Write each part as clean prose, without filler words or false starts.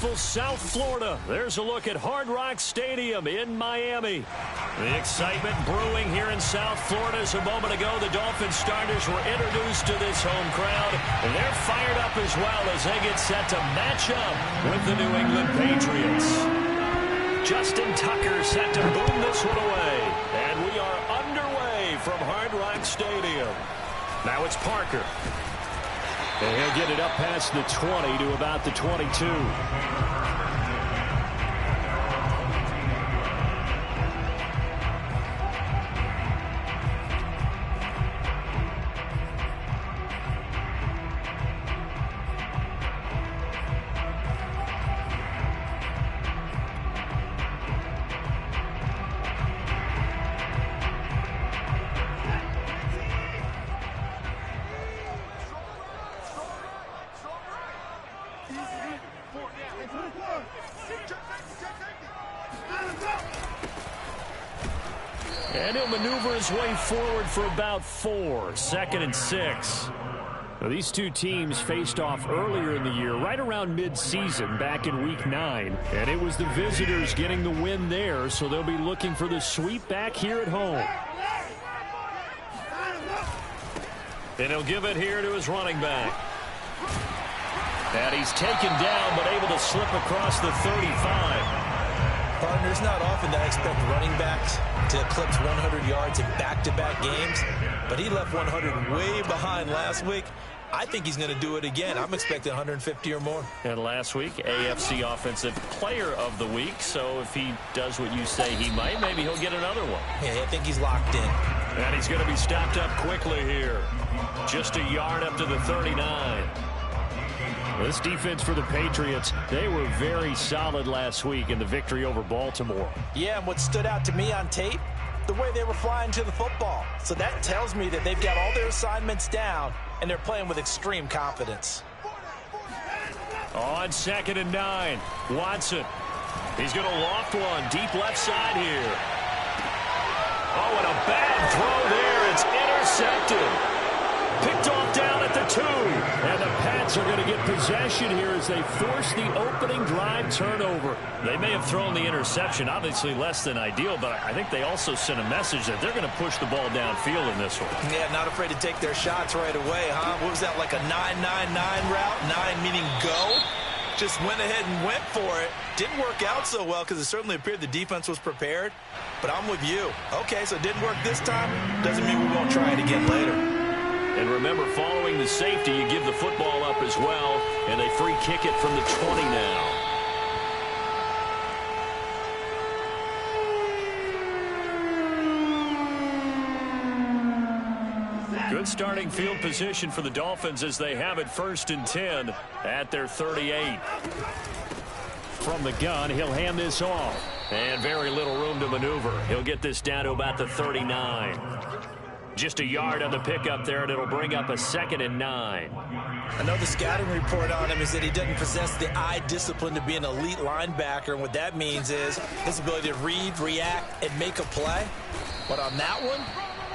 beautiful South Florida. There's a look at Hard Rock Stadium in Miami. The excitement brewing here in South Florida. As a moment ago, the Dolphins starters were introduced to this home crowd. And they're fired up as well as they get set to match up with the New England Patriots. Justin Tucker set to boom this one away. And we are underway from Hard Rock Stadium. Now it's Parker. And he'll get it up past the 20 to about the 22. And he'll maneuver his way forward for about 4. 2nd and 6. Now, these two teams faced off earlier in the year, right around mid-season, back in Week 9. And it was the visitors getting the win there, so they'll be looking for the sweep back here at home. And he'll give it here to his running back. And he's taken down, but able to slip across the 35. Partner, it's not often that I expect running backs to eclipse 100 yards in back-to-back games, but he left 100 way behind last week. I think he's going to do it again. I'm expecting 150 or more. And last week, AFC Offensive Player of the Week, so if he does what you say he might, maybe he'll get another one. Yeah, I think he's locked in. And he's going to be stopped up quickly here. Just a yard up to the 39. This defense for the Patriots, they were very solid last week in the victory over Baltimore. Yeah, and what stood out to me on tape, the way they were flying to the football. So that tells me that they've got all their assignments down, and they're playing with extreme confidence. On 2nd and 9, Watson. He's going to loft one deep left side here. Oh, and a bad throw there. It's intercepted. Picked off down at the 2. And the Pats are going to get possession here as they force the opening drive turnover. They may have thrown the interception, obviously less than ideal, but I think they also sent a message that they're going to push the ball downfield in this one. Yeah, not afraid to take their shots right away, huh? What was that, like a 9-9-9 route? 9 meaning go? Just went ahead and went for it. Didn't work out so well because it certainly appeared the defense was prepared. But I'm with you. Okay, so it didn't work this time. Doesn't mean we won't try it again later. And remember, following the safety, you give the football up as well, and they free kick it from the 20 now. Good starting field position for the Dolphins as they have it 1st and 10 at their 38. From the gun, he'll hand this off. And very little room to maneuver. He'll get this down to about the 39. Just a yard on the pickup there, and it'll bring up a 2nd and 9. I know the scouting report on him is that he doesn't possess the eye discipline to be an elite linebacker, and what that means is his ability to read, react, and make a play. But on that one,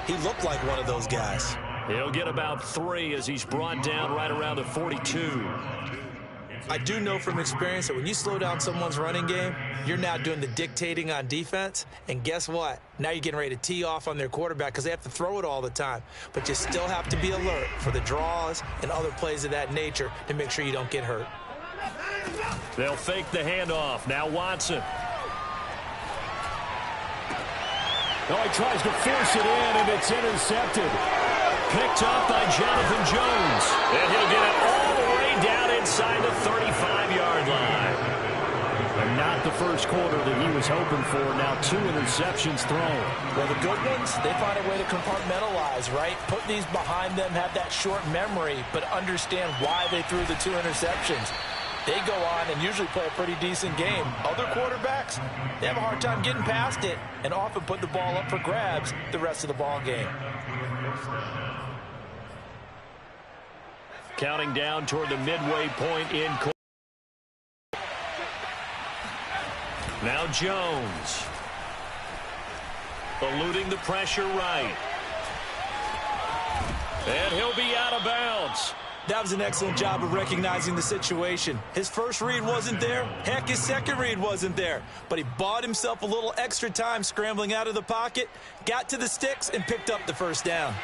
he looked like one of those guys. He'll get about 3 as he's brought down right around the 42. I do know from experience that when you slow down someone's running game, you're now doing the dictating on defense. And guess what? Now you're getting ready to tee off on their quarterback because they have to throw it all the time. But you still have to be alert for the draws and other plays of that nature to make sure you don't get hurt. They'll fake the handoff. Now Watson. Oh, he tries to force it in, and it's intercepted. Picked up by Jonathan Jones. And he'll get it all the way down inside the 35-yard line. And not the first quarter that he was hoping for. Now 2 interceptions thrown. Well, the good ones, they find a way to compartmentalize, right? Put these behind them, have that short memory, but understand why they threw the 2 interceptions. They go on and usually play a pretty decent game. Other quarterbacks, they have a hard time getting past it and often put the ball up for grabs the rest of the ball game. Counting down toward the midway point in. Now Jones. Eluding the pressure right. And he'll be out of bounds. That was an excellent job of recognizing the situation. His first read wasn't there. Heck, his second read wasn't there. But he bought himself a little extra time scrambling out of the pocket, got to the sticks, and picked up the first down.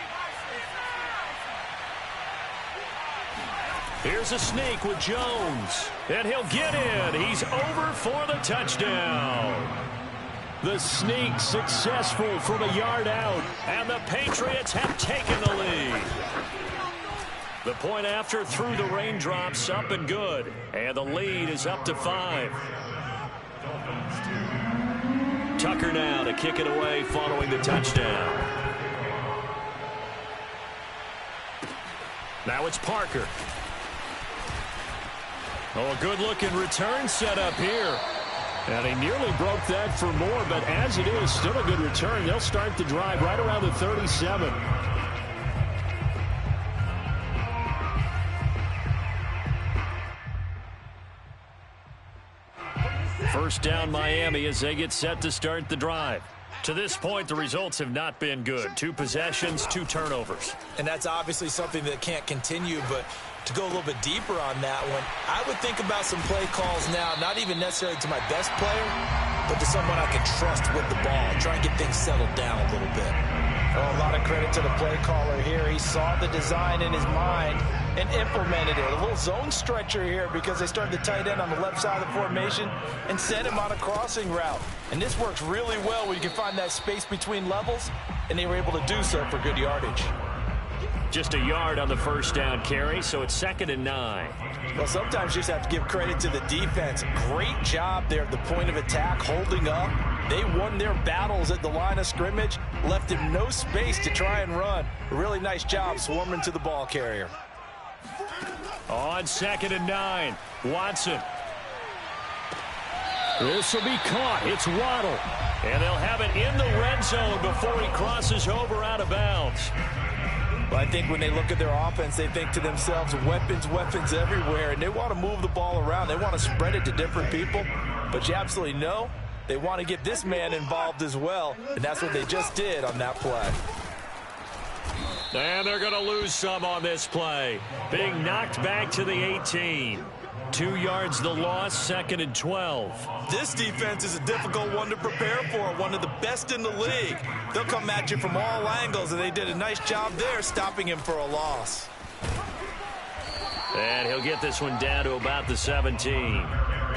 Here's a sneak with Jones. And he'll get in. He's over for the touchdown. The sneak successful from a yard out. And the Patriots have taken the lead. The point after through the raindrops, up and good. And the lead is up to 5. Tucker now to kick it away following the touchdown. Now it's Parker. Oh, a good-looking return set up here. And he nearly broke that for more, but as it is, still a good return. They'll start the drive right around the 37. First down, Miami, as they get set to start the drive. To this point, the results have not been good. 2 possessions, 2 turnovers. And that's obviously something that can't continue, but to go a little bit deeper on that one, I would think about some play calls now, not even necessarily to my best player, but to someone I can trust with the ball. Try and get things settled down a little bit. Oh, a lot of credit to the play caller here. He saw the design in his mind and implemented it. A little zone stretcher here because they started the tight end on the left side of the formation and sent him on a crossing route. And this works really well when you can find that space between levels, and they were able to do so for good yardage. Just a yard on the first down carry, so it's 2nd and 9. Well, sometimes you just have to give credit to the defense. Great job there at the point of attack, holding up. They won their battles at the line of scrimmage, left him no space to try and run. A really nice job swarming to the ball carrier. On 2nd and 9, Watson. This will be caught. It's Waddle. And they'll have it in the red zone before he crosses over out of bounds. Well, I think when they look at their offense, they think to themselves, weapons everywhere, and they want to move the ball around. They want to spread it to different people, but you absolutely know they want to get this man involved as well, and that's what they just did on that play. And they're going to lose some on this play. Being knocked back to the 18. 2 yards the loss, 2nd and 12. This defense is a difficult one to prepare for, one of the best in the league. They'll come at you from all angles, and they did a nice job there stopping him for a loss. And he'll get this one down to about the 17.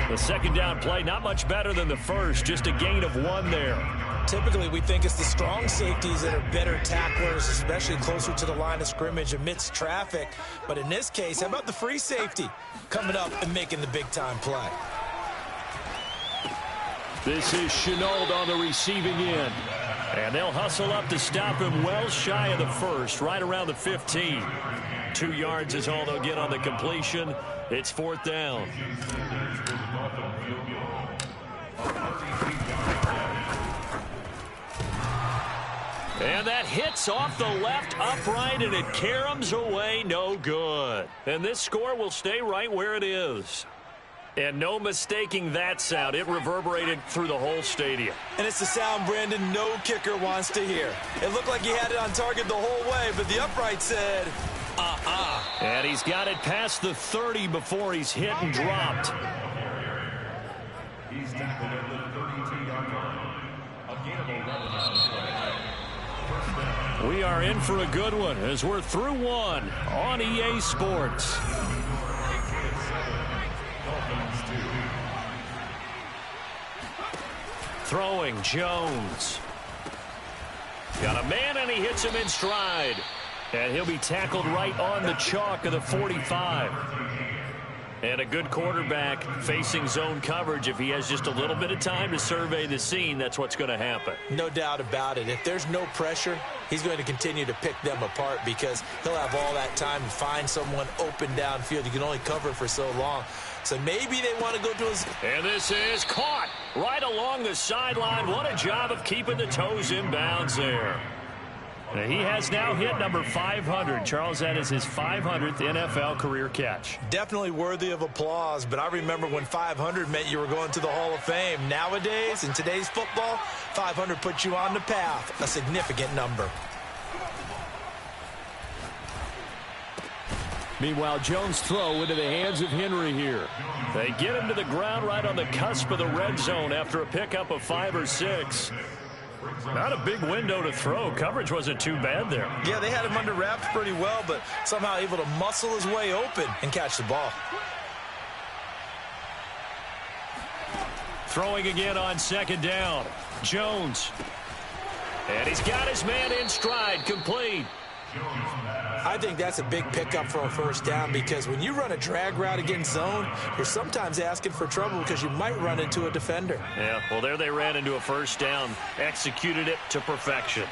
The second down play, not much better than the first, just a gain of 1 there. Typically, we think it's the strong safeties that are better tacklers, especially closer to the line of scrimmage amidst traffic. But in this case, how about the free safety coming up and making the big-time play? This is Chenault on the receiving end. And they'll hustle up to stop him well shy of the first, right around the 15. 2 yards is all they'll get on the completion. It's 4th down. And that hits off the left upright, and it caroms away, no good. And this score will stay right where it is. And no mistaking that sound. It reverberated through the whole stadium. And it's the sound, Brandon, no kicker wants to hear. It looked like he had it on target the whole way, but the upright said, And he's got it past the 30 before he's hit and dropped. He's tackled at the 32-yard line. A gain of 11. We are in for a good one as we're through 1 on EA Sports. Throwing, Jones. Got a man, and he hits him in stride. And he'll be tackled right on the chalk of the 45. And a good quarterback facing zone coverage. If he has just a little bit of time to survey the scene, that's what's going to happen. No doubt about it. If there's no pressure, he's going to continue to pick them apart because he'll have all that time to find someone open downfield. You can only cover for so long. So maybe they want to go to his... And this is caught right along the sideline. What a job of keeping the toes in bounds there. He has now hit number 500. Charles, that is his 500th NFL career catch. Definitely worthy of applause, but I remember when 500 meant you were going to the Hall of Fame. Nowadays, in today's football, 500 puts you on the path, a significant number. Meanwhile, Jones' throw into the hands of Henry here. They get him to the ground right on the cusp of the red zone after a pickup of 5 or 6. Not a big window to throw. Coverage wasn't too bad there. Yeah, they had him under wraps pretty well, but somehow able to muscle his way open and catch the ball. Throwing again on 2nd down. Jones. And he's got his man in stride, complete. I think that's a big pickup for a 1st down because when you run a drag route against zone, you're sometimes asking for trouble because you might run into a defender. Yeah, well, there they ran into a 1st down. Executed it to perfection.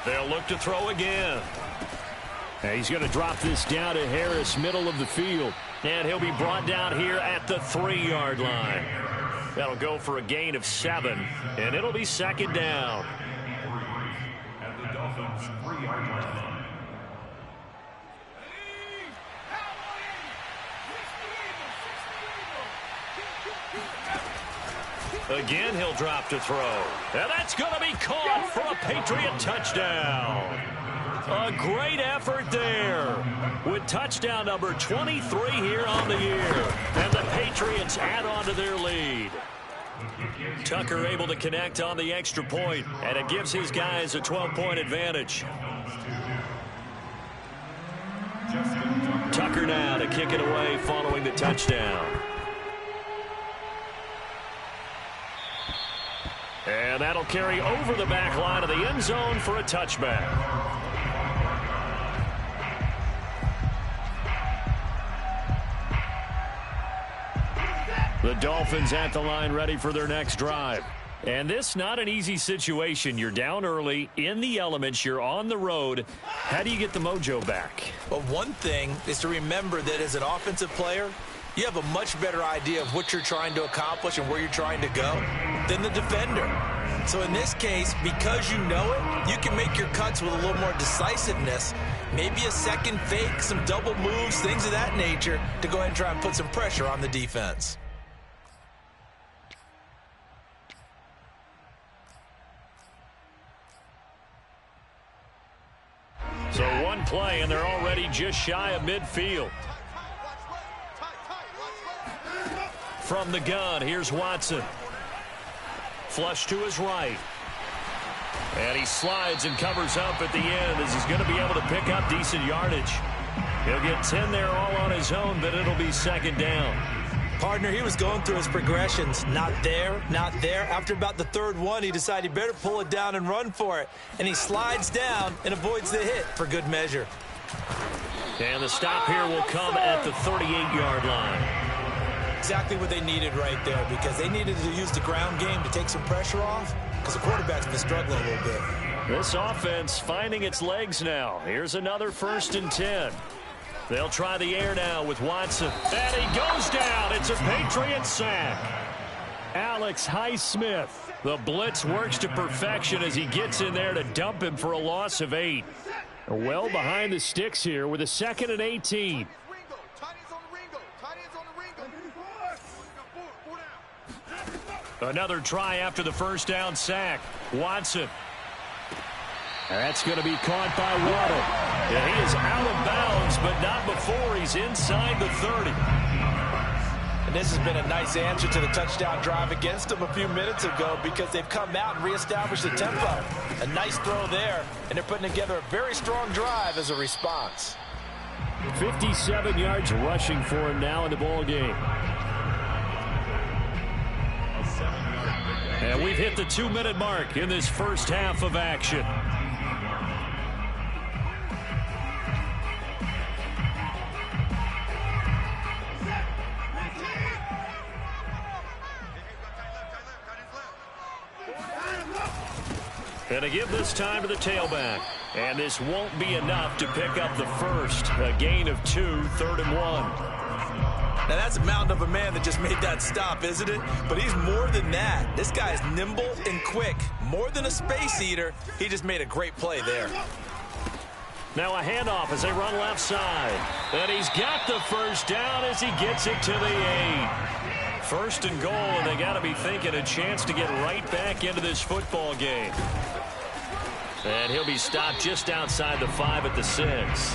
They'll look to throw again. And he's going to drop this down to Harris, middle of the field. And he'll be brought down here at the 3-yard line. That'll go for a gain of 7, and it'll be 2nd down. At the Dolphins' 3-yard line. Again, he'll drop to throw. And that's going to be caught for a Patriot touchdown. A great effort there with touchdown number 23 here on the year. And the Patriots add on to their lead. Tucker able to connect on the extra point, and it gives his guys a 12-point advantage. Tucker now to kick it away following the touchdown. And that'll carry over the back line of the end zone for a touchback. The Dolphins at the line ready for their next drive. And this not an easy situation. You're down early, in the elements, you're on the road. How do you get the mojo back? Well, one thing is to remember that as an offensive player, you have a much better idea of what you're trying to accomplish and where you're trying to go than the defender. So in this case, because you know it, you can make your cuts with a little more decisiveness, maybe a second fake, some double moves, things of that nature, to go ahead and try and put some pressure on the defense. So one play, and they're already just shy of midfield. From the gun, here's Watson. Flush to his right. And he slides and covers up at the end as he's going to be able to pick up decent yardage. He'll get 10 there all on his own, but it'll be 2nd down. Partner, he was going through his progressions. Not there, not there. After about the 3rd one, he decided he better pull it down and run for it. And he slides down and avoids the hit for good measure. And the stop here will come at the 38-yard line. Exactly what they needed right there, because they needed to use the ground game to take some pressure off, because the quarterback's been struggling a little bit. This offense finding its legs now. Here's another 1st and 10. They'll try the air now with Watson. And he goes down. It's a Patriot sack. Alex Highsmith. The blitz works to perfection as he gets in there to dump him for a loss of 8. Well behind the sticks here with a 2nd and 18. Another try after the 1st down sack. Watson. That's going to be caught by Waddle. And he is out of bounds, but not before he's inside the 30. And this has been a nice answer to the touchdown drive against them a few minutes ago, because they've come out and reestablished the tempo. A nice throw there, and they're putting together a very strong drive as a response. 57 yards rushing for him now in the ball game. And we've hit the 2-minute mark in this first half of action. And to give this time to the tailback. And this won't be enough to pick up the first. A gain of 2, 3rd and 1. Now, that's a mountain of a man that just made that stop, isn't it? But he's more than that. This guy is nimble and quick. More than a space eater, he just made a great play there. Now a handoff as they run left side. And he's got the 1st down as he gets it to the 8. 1st and goal, and they got to be thinking a chance to get right back into this football game. And he'll be stopped just outside the 5 at the 6.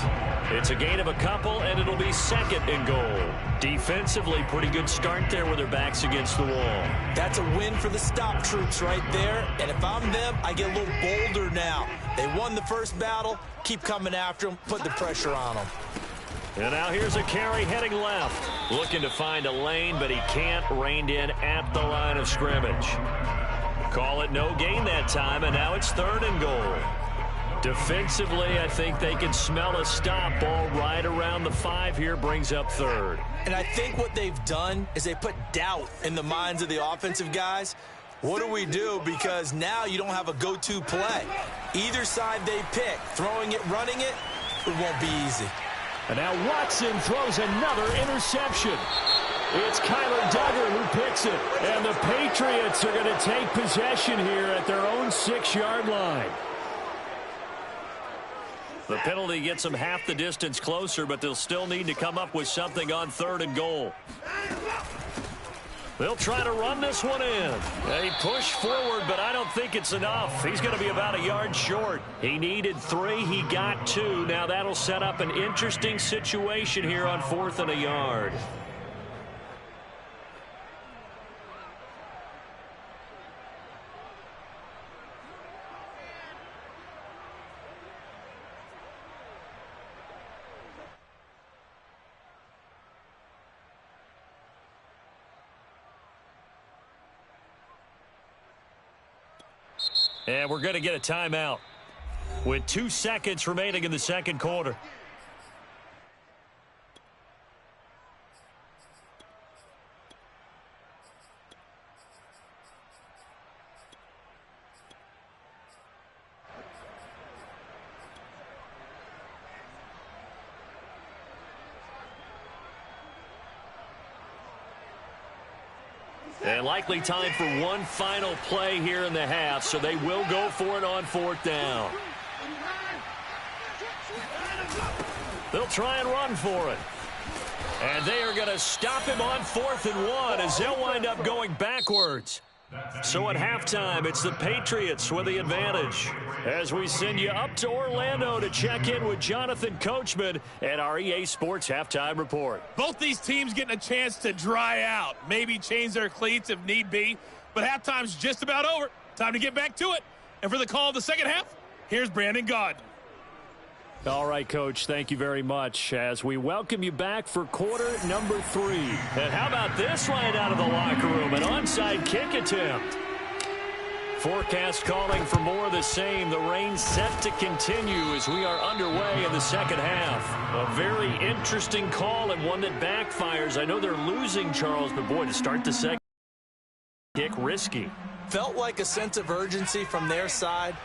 It's a gain of a couple, and it'll be 2nd and goal. Defensively, pretty good start there with their backs against the wall. That's a win for the stop troops right there. And if I'm them, I get a little bolder now. They won the first battle. Keep coming after them. Put the pressure on them. And now here's a carry heading left. Looking to find a lane, but he can't. Reined in at the line of scrimmage. Call it no gain that time, and now it's 3rd and goal. Defensively, I think they can smell a stop. Ball right around the 5 here, brings up 3rd. And I think what they've done is they put doubt in the minds of the offensive guys. What do we do? Because now you don't have a go-to play. Either side they pick, throwing it, running it, it won't be easy. And now Watson throws another interception. It's Kyler Duggar who picks it. And the Patriots are going to take possession here at their own 6-yard line. The penalty gets them half the distance closer, but they'll still need to come up with something on 3rd and goal. They'll try to run this one in. They push forward, but I don't think it's enough. He's going to be about a yard short. He needed 3. He got 2. Now that'll set up an interesting situation here on 4th and a yard. And we're going to get a timeout with 2 seconds remaining in the second quarter. And likely time for one final play here in the half, so they will go for it on 4th down. They'll try and run for it. And they are going to stop him on 4th and 1 as they'll wind up going backwards. So at halftime, it's the Patriots with the advantage. As we send you up to Orlando to check in with Jonathan Coachman at our EA Sports Halftime Report. Both these teams getting a chance to dry out, maybe change their cleats if need be. But halftime's just about over. Time to get back to it. And for the call of the second half, here's Brandon Gaudin. All right, Coach, thank you very much as we welcome you back for quarter number 3. And how about this right out of the locker room, an onside kick attempt. Forecast calling for more of the same. The rain set to continue as we are underway in the second half. A very interesting call and one that backfires. I know they're losing, Charles, but boy, to start the second kick, risky. Felt like a sense of urgency from their side,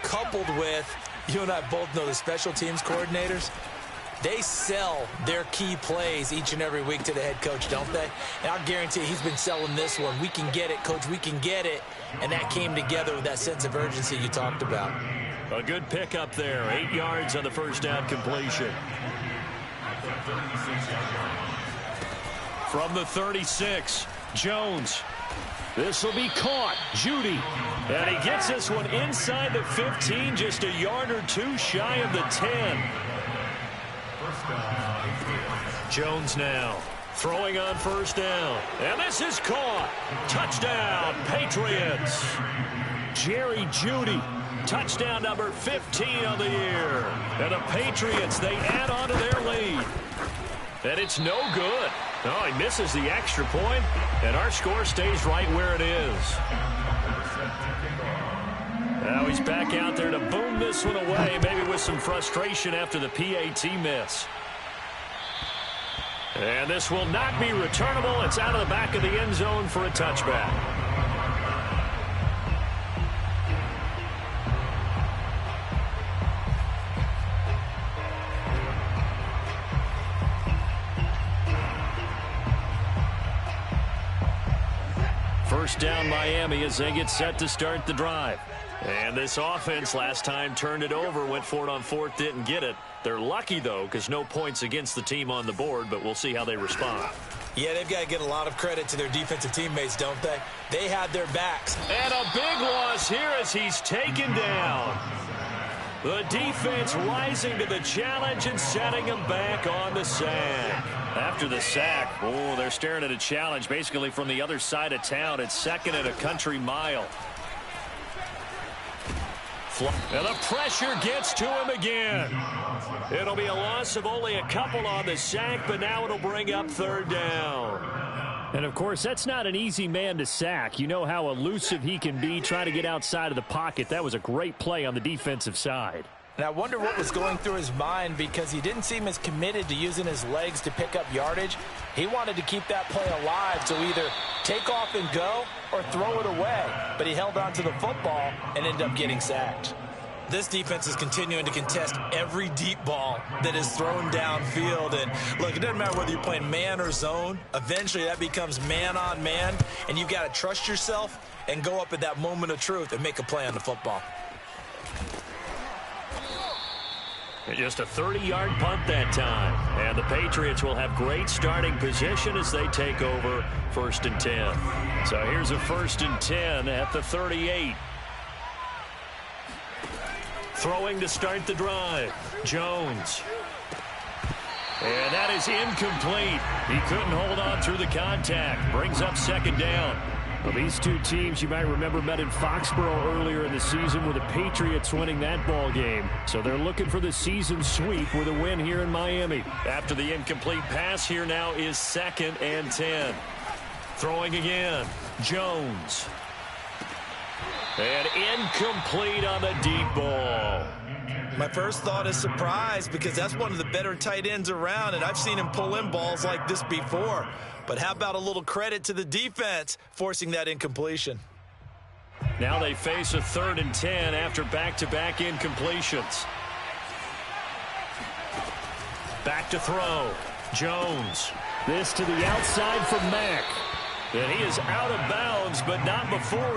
coupled with, you and I both know the special teams coordinators. They sell their key plays each and every week to the head coach, don't they? And I'll guarantee he's been selling this one. We can get it, Coach. We can get it. And that came together with that sense of urgency you talked about. A good pickup there. 8 yards on the first down completion. From the 36, Jones. This will be caught. Judy. And he gets this one inside the 15, just a yard or 2 shy of the 10. Jones now throwing on first down. And this is caught. Touchdown, Patriots. Jerry Judy. Touchdown number 15 on the year. And the Patriots, they add on to their lead. And it's no good. Oh, he misses the extra point, and our score stays right where it is. Now he's back out there to boom this one away, maybe with some frustration after the PAT miss. And this will not be returnable. It's out of the back of the end zone for a touchback. First down Miami as they get set to start the drive. And this offense last time turned it over, went for it on 4th, didn't get it. They're lucky, though, because no points against the team on the board, but we'll see how they respond. Yeah, they've got to get a lot of credit to their defensive teammates, don't they? They had their backs. And a big loss is here as he's taken down. The defense rising to the challenge and setting him back on the sack. After the sack, they're staring at a challenge basically from the other side of town. It's second and a country mile. And the pressure gets to him again. It'll be a loss of only a couple on the sack, but now it'll bring up third down. And, of course, that's not an easy man to sack. You know how elusive he can be trying to get outside of the pocket. That was a great play on the defensive side. And I wonder what was going through his mind, because he didn't seem as committed to using his legs to pick up yardage. He wanted to keep that play alive to either take off and go or throw it away. But he held on to the football and ended up getting sacked. This defense is continuing to contest every deep ball that is thrown downfield. And, look, it doesn't matter whether you're playing man or zone. Eventually, that becomes man on man, and you've got to trust yourself and go up at that moment of truth and make a play on the football. Just a 30-yard punt that time. And the Patriots will have great starting position as they take over 1st and 10. So here's a 1st and 10 at the 38. Throwing to start the drive. Jones. And that is incomplete. He couldn't hold on through the contact. Brings up second down. Well, these two teams, you might remember, met in Foxborough earlier in the season with the Patriots winning that ball game. So they're looking for the season sweep with a win here in Miami. After the incomplete pass, here now is 2nd and 10. Throwing again. Jones. And incomplete on the deep ball. My first thought is surprise, because that's one of the better tight ends around, and I've seen him pull in balls like this before. But how about a little credit to the defense forcing that incompletion? Now they face a 3rd and 10 after back-to-back incompletions. Back to throw. Jones. This to the outside for Mack. And he is out of bounds, but not before he